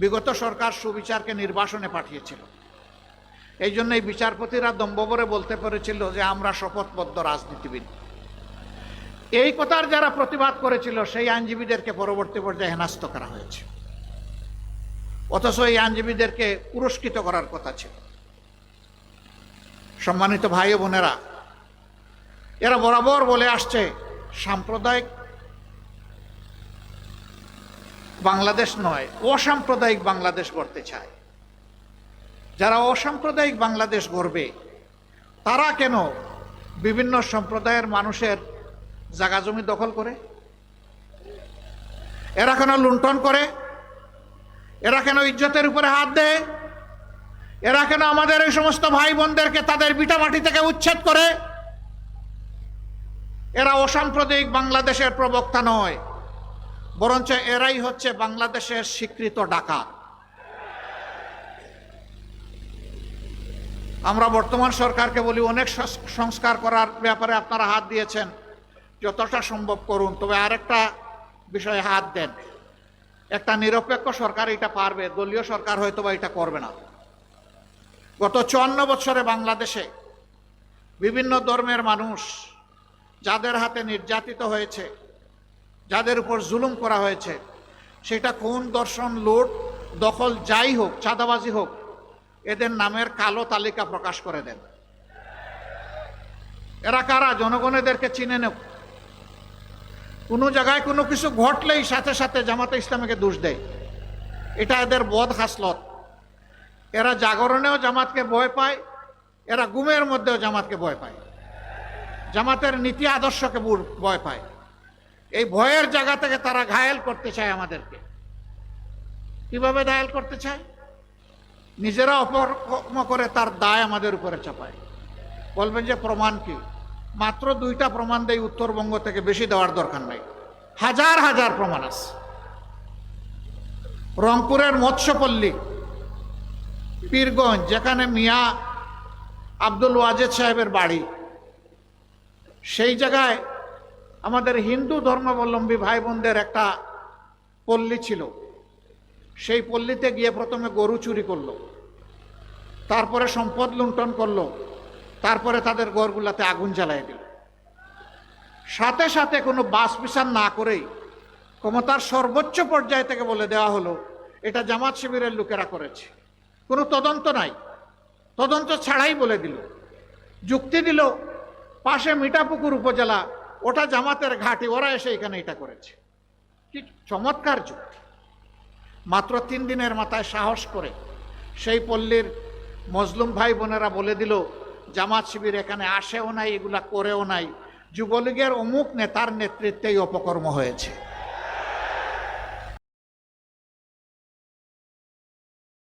বিগত সরকার সুবিচারকে নির্বাসনে পাঠিয়েছিল। এই জন্য এই বিচারপতিরা দম্ভভরে বলতে পেরেছিল যে আমরা শপথবদ্ধ রাজনীতিবিদ। এই কথার যারা প্রতিবাদ করেছিল সেই আইনজীবীদেরকে পরবর্তী পর্যায়ে হেনস্থ করা হয়েছে, অথচ এই আইনজীবীদেরকে পুরস্কৃত করার কথা ছিল। সম্মানিত ভাই ও বোনেরা, এরা বরাবর বলে আসছে সাম্প্রদায়িক বাংলাদেশ নয়, অসাম্প্রদায়িক বাংলাদেশ গড়তে চায়। যারা অসাম্প্রদায়িক বাংলাদেশ গড়বে তারা কেন বিভিন্ন সম্প্রদায়ের মানুষের জায়গা জমি দখল করে? এরা কেন লুণ্ঠন করে? এরা কেন ইজ্জতের উপরে হাত দেয়? এরা কেন আমাদের এই সমস্ত ভাই বোনদেরকে তাদের ভিটামাটি থেকে উচ্ছেদ করে? এরা অসাম্প্রদায়িক বাংলাদেশের প্রবক্তা নয়, বরঞ্চ এরাই হচ্ছে বাংলাদেশের স্বীকৃত ডাকাত। আমরা বর্তমান সরকারকে বলি, অনেক সংস্কার করার ব্যাপারে আপনারা হাত দিয়েছেন, যতটা সম্ভব করুন, তবে আরেকটা বিষয়ে হাত দেন। একটা নিরপেক্ষ সরকার এটা পারবে, দলীয় সরকার হয়তো বা এটা করবে না। গত 54 বছরে বাংলাদেশে বিভিন্ন ধর্মের মানুষ যাদের হাতে নির্যাতিত হয়েছে, যাদের উপর জুলুম করা হয়েছে, সেটা খুন, ধর্ষণ, লুট, দখল যাই হোক, চাঁদাবাজি হোক, এদের নামের কালো তালিকা প্রকাশ করে দেন। এরা কারা? জনগণ এদেরকে চিনে নেব। কোনো জায়গায় কোনো কিছু ঘটলেই সাথে সাথে জামাতে ইসলামীকে দোষ দেয়, এটা এদের বদ খাসলত। এরা জাগরণেও জামাতকে ভয় পায়, এরা গুমের মধ্যেও জামাতকে ভয় পায়, জামাতের নীতি আদর্শকে ভয় পায়। এই ভয়ের জায়গা থেকে তারা ঘায়েল করতে চায় আমাদেরকে। কিভাবে ঘায়েল করতে চায়? নিজেরা অপকর্ম করে তার দায় আমাদের উপরে চাপায়। বলবেন যে প্রমাণ কি? মাত্র 2টা প্রমাণ দেয় উত্তরবঙ্গ থেকে, বেশি দেওয়ার দরকার নাই। হাজার হাজার প্রমাণ আছে। রংপুরের মৎস্যপল্লী, পীরগঞ্জ, যেখানে মিয়া আব্দুল ওয়াজেদ সাহেবের বাড়ি, সেই জায়গায় আমাদের হিন্দু ধর্মাবলম্বী ভাই বোনদের একটা পল্লী ছিল। সেই পল্লীতে গিয়ে প্রথমে গরু চুরি করলো, তারপরে সম্পদ লুণ্ঠন করলো, তারপরে তাদের ঘরগুলাতে আগুন জ্বালাই দিল। সাথে সাথে কোনো বাস বিচার না করেই ক্ষমতার সর্বোচ্চ পর্যায় থেকে বলে দেওয়া হলো এটা জামাত শিবিরের লোকেরা করেছে। কোনো তদন্ত নাই, তদন্ত ছাড়াই বলে দিল। যুক্তি দিল পাশে মিঠাপুকুর উপজেলা, ওটা জামাতের ঘাঁটি, ওরা এসে এখানে এটা করেছে। কি চমৎকার যুক্তি! মাত্র 3 দিনের মাথায় সাহস করে সেই পল্লীর মজলুম ভাই বোনেরা বলে দিল জামাত শিবির এখানে আসেও নাই, এগুলা করেও নাই, যুবলীগের অমুক নেতার নেতৃত্বেই অপকর্ম হয়েছে।